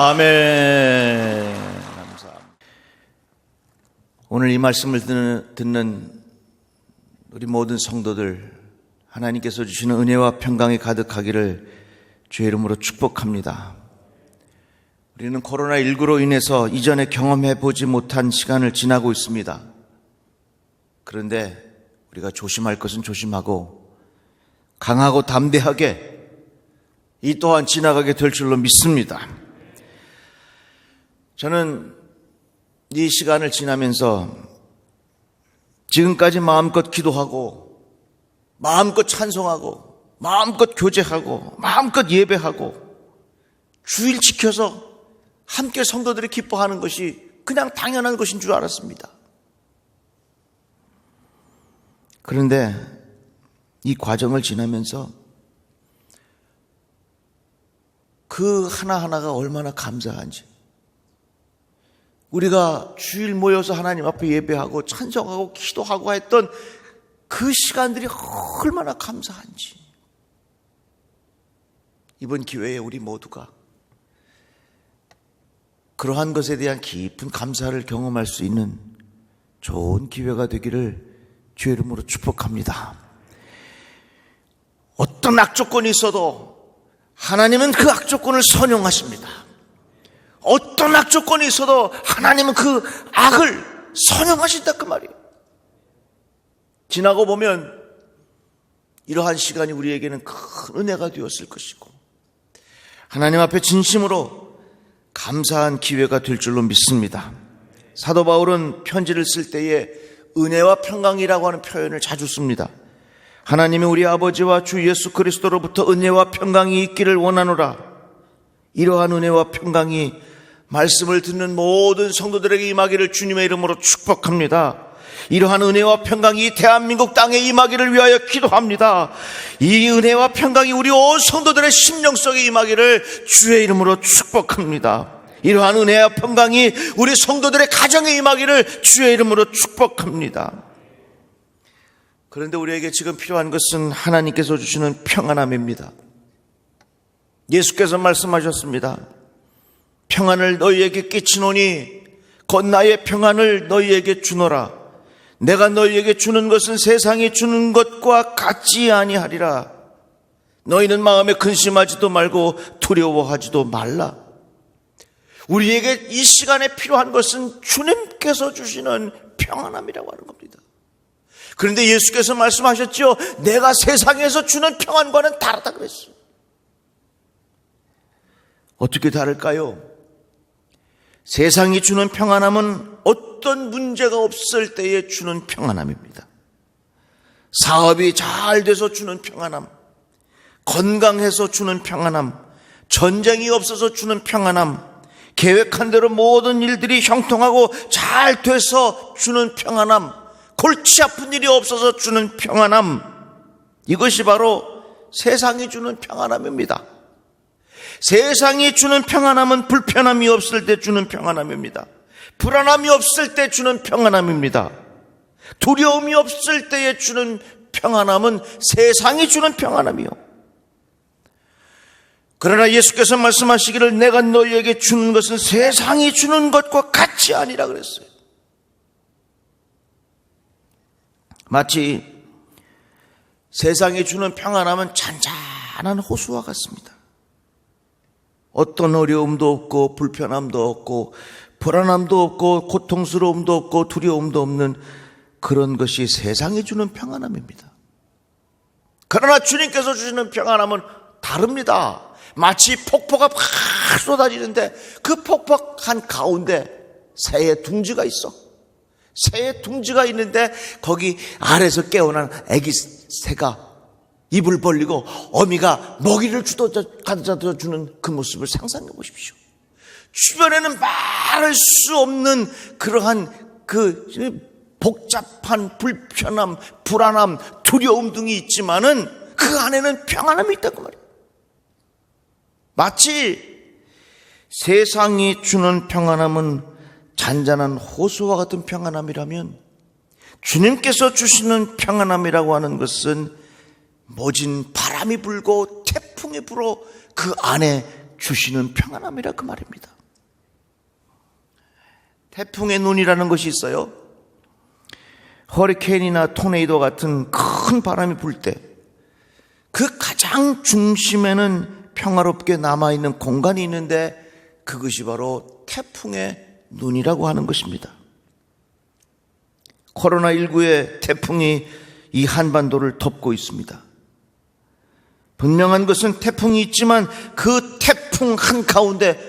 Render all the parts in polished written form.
아멘. 감사합니다. 오늘 이 말씀을 듣는 우리 모든 성도들, 하나님께서 주시는 은혜와 평강이 가득하기를 주의 이름으로 축복합니다. 우리는 코로나19로 인해서 이전에 경험해 보지 못한 시간을 지나고 있습니다. 그런데 우리가 조심할 것은 조심하고 강하고 담대하게 이 또한 지나가게 될 줄로 믿습니다. 저는 이 시간을 지나면서 지금까지 마음껏 기도하고 마음껏 찬송하고 마음껏 교제하고 마음껏 예배하고 주일 지켜서 함께 성도들이 기뻐하는 것이 그냥 당연한 것인 줄 알았습니다. 그런데 이 과정을 지나면서 그 하나하나가 얼마나 감사한지, 우리가 주일 모여서 하나님 앞에 예배하고 찬송하고 기도하고 했던 그 시간들이 얼마나 감사한지, 이번 기회에 우리 모두가 그러한 것에 대한 깊은 감사를 경험할 수 있는 좋은 기회가 되기를 주의 이름으로 축복합니다. 어떤 악조건이 있어도 하나님은 그 악조건을 선용하십니다. 어떤 악조건이 있어도 하나님은 그 악을 선용하신다, 그 말이에요. 지나고 보면 이러한 시간이 우리에게는 큰 은혜가 되었을 것이고 하나님 앞에 진심으로 감사한 기회가 될 줄로 믿습니다. 사도 바울은 편지를 쓸 때에 은혜와 평강이라고 하는 표현을 자주 씁니다. 하나님이 우리 아버지와 주 예수 그리스도로부터 은혜와 평강이 있기를 원하노라. 이러한 은혜와 평강이 말씀을 듣는 모든 성도들에게 임하기를 주님의 이름으로 축복합니다. 이러한 은혜와 평강이 대한민국 땅에 임하기를 위하여 기도합니다. 이 은혜와 평강이 우리 온 성도들의 심령 속에 임하기를 주의 이름으로 축복합니다. 이러한 은혜와 평강이 우리 성도들의 가정에 임하기를 주의 이름으로 축복합니다. 그런데 우리에게 지금 필요한 것은 하나님께서 주시는 평안함입니다. 예수께서 말씀하셨습니다. 평안을 너희에게 끼치노니 곧 나의 평안을 너희에게 주노라. 내가 너희에게 주는 것은 세상이 주는 것과 같지 아니하리라. 너희는 마음에 근심하지도 말고 두려워하지도 말라. 우리에게 이 시간에 필요한 것은 주님께서 주시는 평안함이라고 하는 겁니다. 그런데 예수께서 말씀하셨죠. 내가 세상에서 주는 평안과는 다르다 그랬어요. 어떻게 다를까요? 세상이 주는 평안함은 어떤 문제가 없을 때에 주는 평안함입니다. 사업이 잘 돼서 주는 평안함, 건강해서 주는 평안함, 전쟁이 없어서 주는 평안함, 계획한 대로 모든 일들이 형통하고 잘 돼서 주는 평안함, 골치 아픈 일이 없어서 주는 평안함, 이것이 바로 세상이 주는 평안함입니다. 세상이 주는 평안함은 불편함이 없을 때 주는 평안함입니다. 불안함이 없을 때 주는 평안함입니다. 두려움이 없을 때에 주는 평안함은 세상이 주는 평안함이요. 그러나 예수께서 말씀하시기를 내가 너희에게 주는 것은 세상이 주는 것과 같지 아니라 그랬어요. 마치 세상이 주는 평안함은 잔잔한 호수와 같습니다. 어떤 어려움도 없고 불편함도 없고 불안함도 없고 고통스러움도 없고 두려움도 없는 그런 것이 세상이 주는 평안함입니다. 그러나 주님께서 주시는 평안함은 다릅니다. 마치 폭포가 팍 쏟아지는데 그 폭포 한 가운데 새의 둥지가 있어. 새의 둥지가 있는데 거기 아래서 깨어난 아기 새가 입을 벌리고 어미가 먹이를 가져다 주는 그 모습을 상상해 보십시오. 주변에는 말할 수 없는 그러한 그 복잡한 불편함, 불안함, 두려움 등이 있지만은 그 안에는 평안함이 있다고 말이에요. 마치 세상이 주는 평안함은 잔잔한 호수와 같은 평안함이라면 주님께서 주시는 평안함이라고 하는 것은 모진 바람이 불고 태풍이 불어 그 안에 주시는 평안함이라 그 말입니다. 태풍의 눈이라는 것이 있어요. 허리케인이나 토네이도 같은 큰 바람이 불 때 그 가장 중심에는 평화롭게 남아있는 공간이 있는데 그것이 바로 태풍의 눈이라고 하는 것입니다. 코로나19의 태풍이 이 한반도를 덮고 있습니다. 분명한 것은 태풍이 있지만 그 태풍 한가운데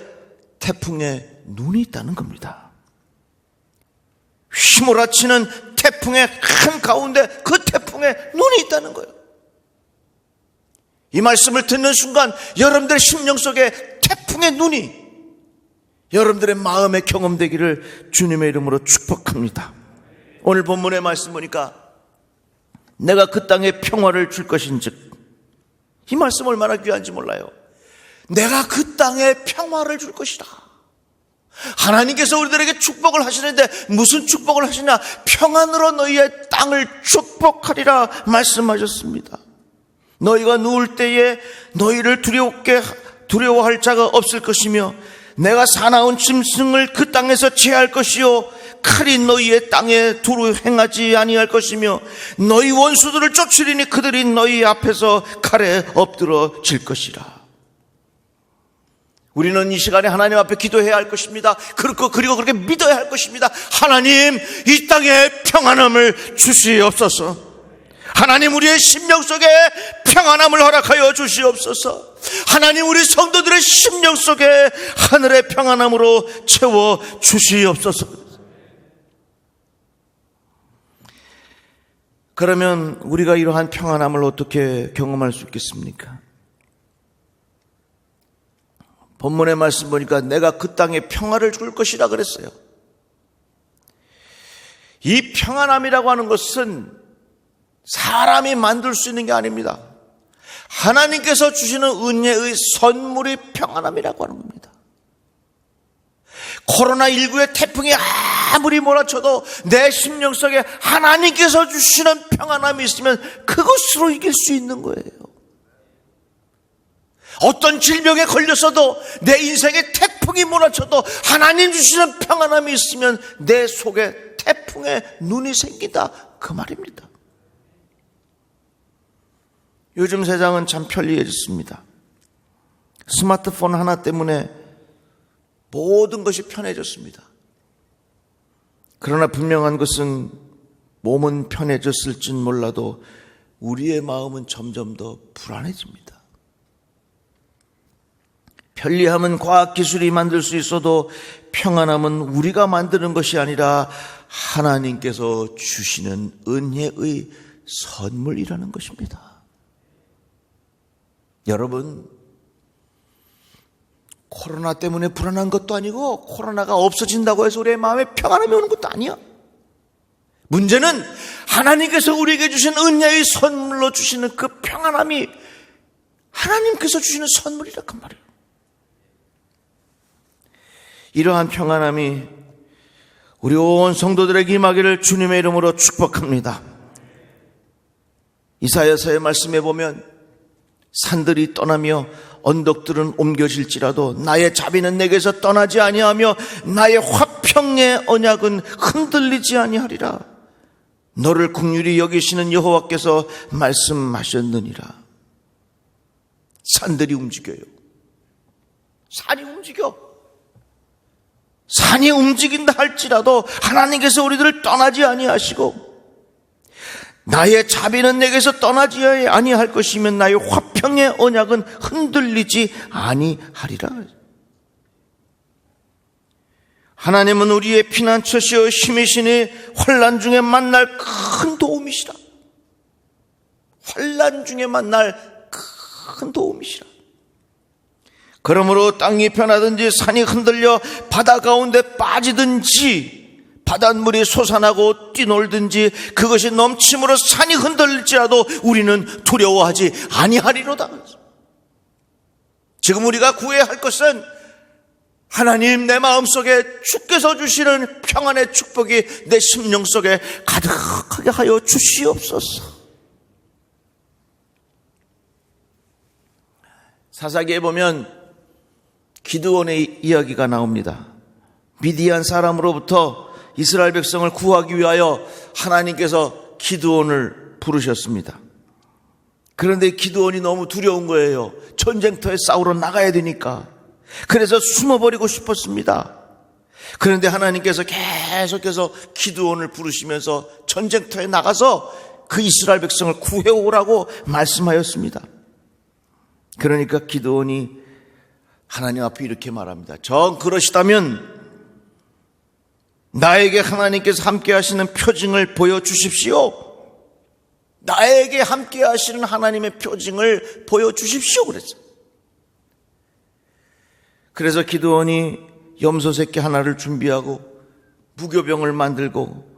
태풍의 눈이 있다는 겁니다. 휘몰아치는 태풍의 한가운데 그 태풍의 눈이 있다는 거예요. 이 말씀을 듣는 순간 여러분들의 심령 속에 태풍의 눈이 여러분들의 마음에 경험되기를 주님의 이름으로 축복합니다. 오늘 본문의 말씀 보니까 내가 그 땅에 평화를 줄 것인즉, 이 말씀 얼마나 귀한지 몰라요. 내가 그 땅에 평화를 줄 것이다. 하나님께서 우리들에게 축복을 하시는데 무슨 축복을 하시냐? 평안으로 너희의 땅을 축복하리라 말씀하셨습니다. 너희가 누울 때에 너희를 두려워할 자가 없을 것이며 내가 사나운 짐승을 그 땅에서 제할 것이요 칼이 너희의 땅에 두루 행하지 아니할 것이며 너희 원수들을 쫓으리니 그들이 너희 앞에서 칼에 엎드러질 것이라. 우리는 이 시간에 하나님 앞에 기도해야 할 것입니다. 그리고 그렇게 믿어야 할 것입니다. 하나님, 이 땅에 평안함을 주시옵소서. 하나님, 우리의 심령 속에 평안함을 허락하여 주시옵소서. 하나님, 우리 성도들의 심령 속에 하늘의 평안함으로 채워 주시옵소서. 그러면 우리가 이러한 평안함을 어떻게 경험할 수 있겠습니까? 본문의 말씀 보니까 내가 그 땅에 평화를 줄 것이라 그랬어요. 이 평안함이라고 하는 것은 사람이 만들 수 있는 게 아닙니다. 하나님께서 주시는 은혜의 선물이 평안함이라고 하는 겁니다. 코로나19의 태풍이 아무리 몰아쳐도 내 심령 속에 하나님께서 주시는 평안함이 있으면 그것으로 이길 수 있는 거예요. 어떤 질병에 걸렸어도 내 인생에 태풍이 몰아쳐도 하나님 주시는 평안함이 있으면 내 속에 태풍의 눈이 생긴다, 그 말입니다. 요즘 세상은 참 편리해졌습니다. 스마트폰 하나 때문에 모든 것이 편해졌습니다. 그러나 분명한 것은 몸은 편해졌을진 몰라도 우리의 마음은 점점 더 불안해집니다. 편리함은 과학기술이 만들 수 있어도 평안함은 우리가 만드는 것이 아니라 하나님께서 주시는 은혜의 선물이라는 것입니다. 여러분, 코로나 때문에 불안한 것도 아니고 코로나가 없어진다고 해서 우리의 마음에 평안함이 오는 것도 아니야. 문제는 하나님께서 우리에게 주신 은혜의 선물로 주시는 그 평안함이 하나님께서 주시는 선물이란 말이에요. 이러한 평안함이 우리 온 성도들에게 임하기를 주님의 이름으로 축복합니다. 이사야서의 말씀에 보면 산들이 떠나며 언덕들은 옮겨질지라도 나의 자비는 내게서 떠나지 아니하며 나의 화평의 언약은 흔들리지 아니하리라. 너를 긍휼히 여기시는 여호와께서 말씀하셨느니라. 산들이 움직여요. 산이 움직여. 산이 움직인다 할지라도 하나님께서 우리들을 떠나지 아니하시고 나의 자비는 내게서 떠나지 아니할 것이면 나의 화평의 언약은 흔들리지 아니하리라. 하나님은 우리의 피난처시여 힘이시니 환난 중에 만날 큰 도움이시라. 환난 중에 만날 큰 도움이시라. 그러므로 땅이 변하든지 산이 흔들려 바다 가운데 빠지든지 바닷물이 솟아나고 뛰놀든지 그것이 넘침으로 산이 흔들릴지라도 우리는 두려워하지 아니하리로다. 지금 우리가 구해야 할 것은 하나님, 내 마음속에 주께서 주시는 평안의 축복이 내 심령 속에 가득하게 하여 주시옵소서. 사사기에 보면 기드온의 이야기가 나옵니다. 미디안 사람으로부터 이스라엘 백성을 구하기 위하여 하나님께서 기드온을 부르셨습니다. 그런데 기드온이 너무 두려운 거예요. 전쟁터에 싸우러 나가야 되니까. 그래서 숨어버리고 싶었습니다. 그런데 하나님께서 계속해서 기드온을 부르시면서 전쟁터에 나가서 그 이스라엘 백성을 구해오라고 말씀하였습니다. 그러니까 기드온이 하나님 앞에 이렇게 말합니다. 정 그러시다면 나에게 하나님께서 함께 하시는 표징을 보여주십시오. 나에게 함께 하시는 하나님의 표징을 보여주십시오 그랬어요. 그래서 기드온이 염소 새끼 하나를 준비하고 무교병을 만들고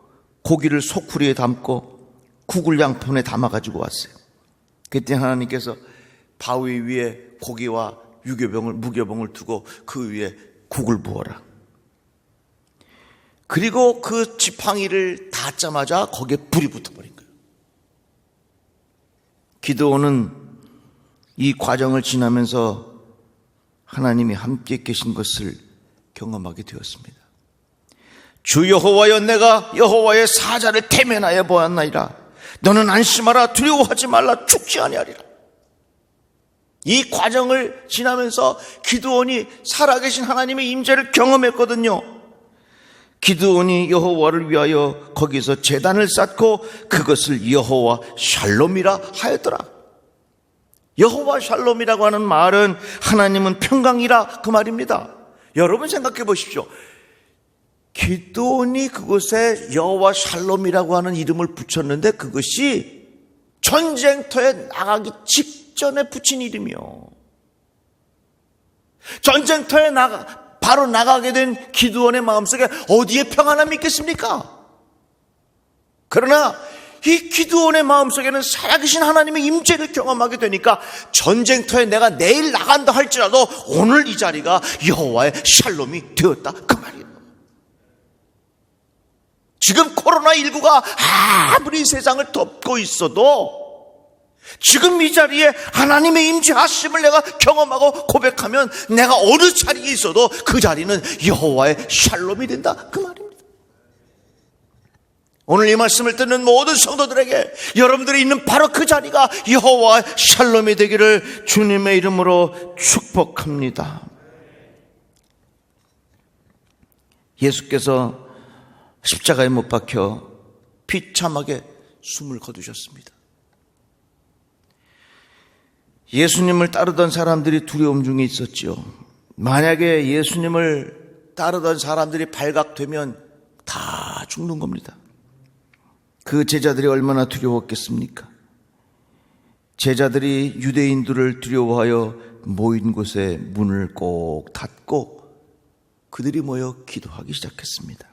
고기를 소쿠리에 담고 국을 양푼에 담아가지고 왔어요. 그때 하나님께서 바위 위에 고기와 무교병을 두고 그 위에 국을 부어라. 그리고 그 지팡이를 닿자마자 거기에 불이 붙어버린 거예요. 기드온은 이 과정을 지나면서 하나님이 함께 계신 것을 경험하게 되었습니다. 주 여호와여, 내가 여호와의 사자를 대면하여 보았나이다. 너는 안심하라, 두려워하지 말라, 죽지 아니하리라. 이 과정을 지나면서 기드온이 살아계신 하나님의 임재를 경험했거든요. 기드온이 여호와를 위하여 거기서 제단을 쌓고 그것을 여호와 샬롬이라 하였더라. 여호와 샬롬이라고 하는 말은 하나님은 평강이라 그 말입니다. 여러분 생각해 보십시오. 기드온이 그곳에 여호와 샬롬이라고 하는 이름을 붙였는데 그것이 전쟁터에 나가기 직전에 붙인 이름이요. 전쟁터에 바로 나가게 된 기드온의 마음속에 어디에 평안함이 있겠습니까? 그러나 이 기드온의 마음속에는 살아계신 하나님의 임재를 경험하게 되니까 전쟁터에 내가 내일 나간다 할지라도 오늘 이 자리가 여호와의 샬롬이 되었다 그 말이에요. 지금 코로나19가 아무리 세상을 덮고 있어도 지금 이 자리에 하나님의 임재하심을 내가 경험하고 고백하면 내가 어느 자리에 있어도 그 자리는 여호와의 샬롬이 된다 그 말입니다. 오늘 이 말씀을 듣는 모든 성도들에게 여러분들이 있는 바로 그 자리가 여호와의 샬롬이 되기를 주님의 이름으로 축복합니다. 예수께서 십자가에 못 박혀 비참하게 숨을 거두셨습니다. 예수님을 따르던 사람들이 두려움 중에 있었지요. 만약에 예수님을 따르던 사람들이 발각되면 다 죽는 겁니다. 그 제자들이 얼마나 두려웠겠습니까? 제자들이 유대인들을 두려워하여 모인 곳에 문을 꼭 닫고 그들이 모여 기도하기 시작했습니다.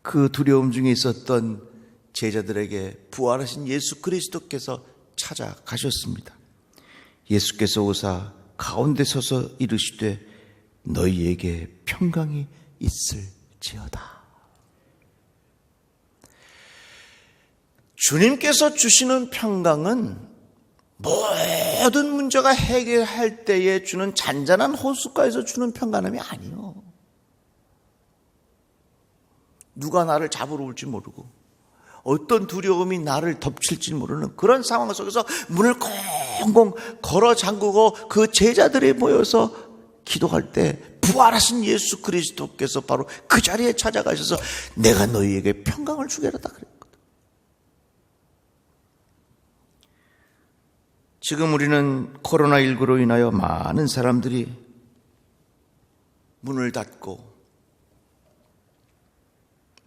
그 두려움 중에 있었던 제자들에게 부활하신 예수 그리스도께서 찾아가셨습니다. 예수께서 오사 가운데 서서 이르시되 너희에게 평강이 있을지어다. 주님께서 주시는 평강은 모든 문제가 해결할 때에 주는 잔잔한 호숫가에서 주는 평강함이 아니요. 누가 나를 잡으러 올지 모르고 어떤 두려움이 나를 덮칠지 모르는 그런 상황 속에서 문을 꽁꽁 걸어 잠그고 그 제자들이 모여서 기도할 때 부활하신 예수 그리스도께서 바로 그 자리에 찾아가셔서 내가 너희에게 평강을 주겠다 그랬거든. 지금 우리는 코로나19로 인하여 많은 사람들이 문을 닫고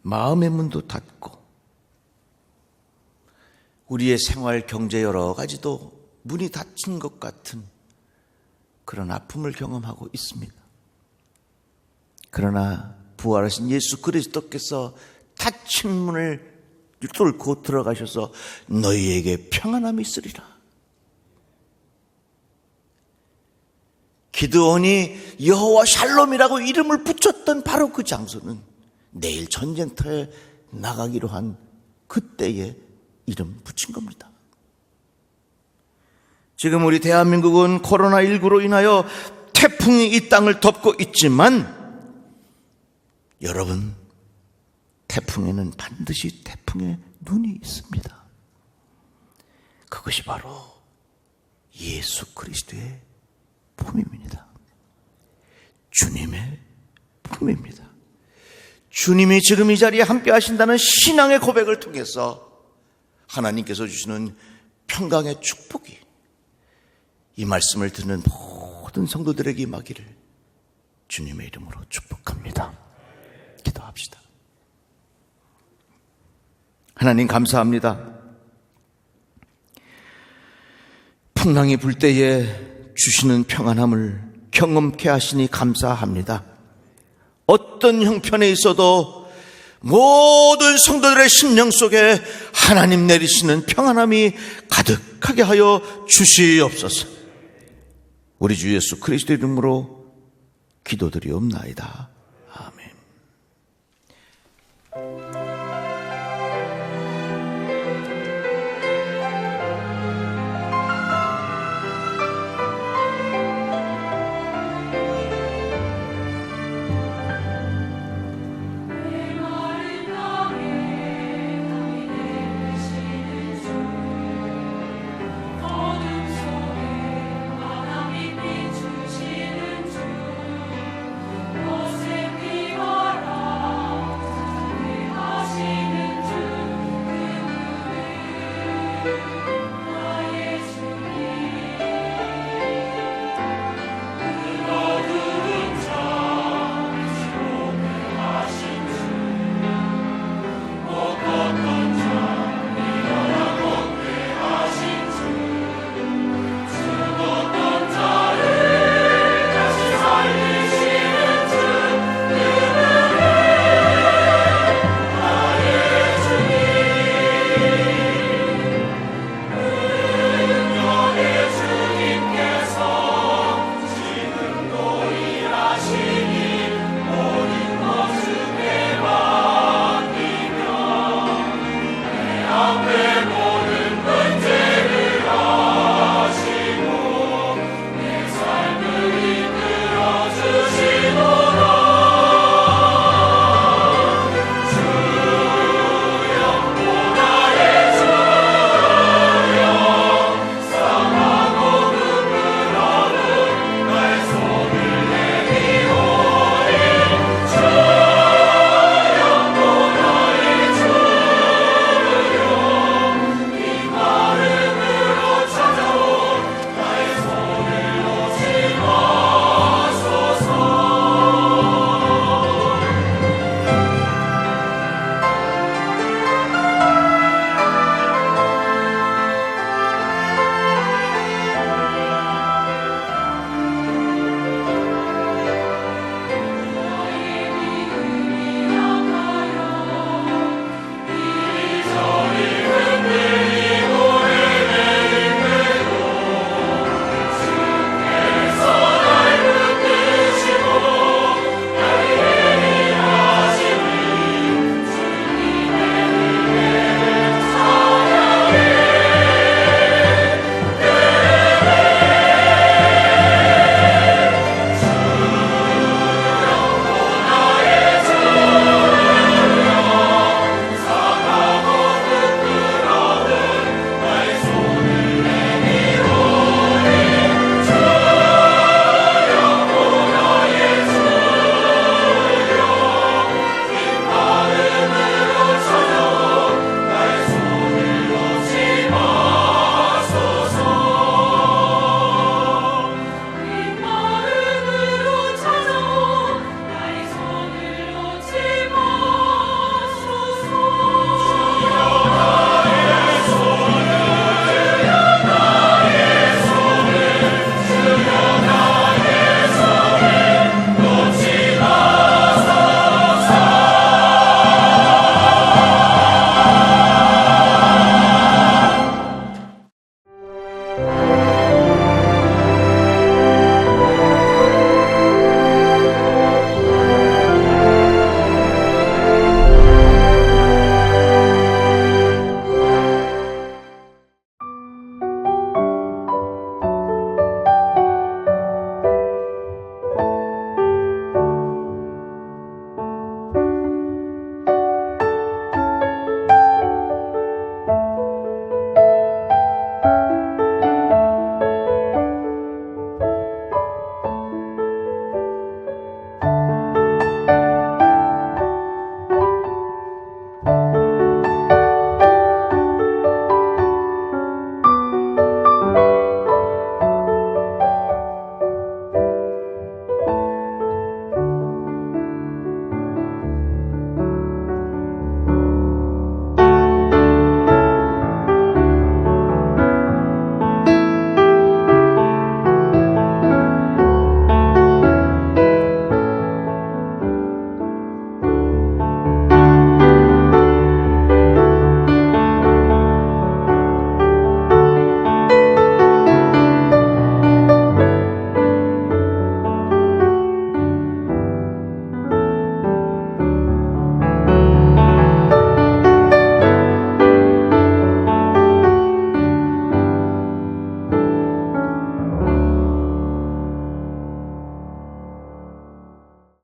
마음의 문도 닫고 우리의 생활, 경제 여러 가지도 문이 닫힌 것 같은 그런 아픔을 경험하고 있습니다. 그러나 부활하신 예수 그리스도께서 닫힌 문을 뚫고 들어가셔서 너희에게 평안함이 있으리라. 기드온이 여호와 샬롬이라고 이름을 붙였던 바로 그 장소는 내일 전쟁터에 나가기로 한 그때에 이름 붙인 겁니다. 지금 우리 대한민국은 코로나19로 인하여 태풍이 이 땅을 덮고 있지만 여러분, 태풍에는 반드시 태풍의 눈이 있습니다. 그것이 바로 예수 그리스도의 품입니다. 주님의 품입니다. 주님이 지금 이 자리에 함께 하신다는 신앙의 고백을 통해서 하나님께서 주시는 평강의 축복이 이 말씀을 듣는 모든 성도들에게 임하기를 주님의 이름으로 축복합니다. 기도합시다. 하나님 감사합니다. 풍랑이 불 때에 주시는 평안함을 경험케 하시니 감사합니다. 어떤 형편에 있어도 모든 성도들의 심령 속에 하나님 내리시는 평안함이 가득하게 하여 주시옵소서. 우리 주 예수 그리스도 이름으로 기도드리옵나이다.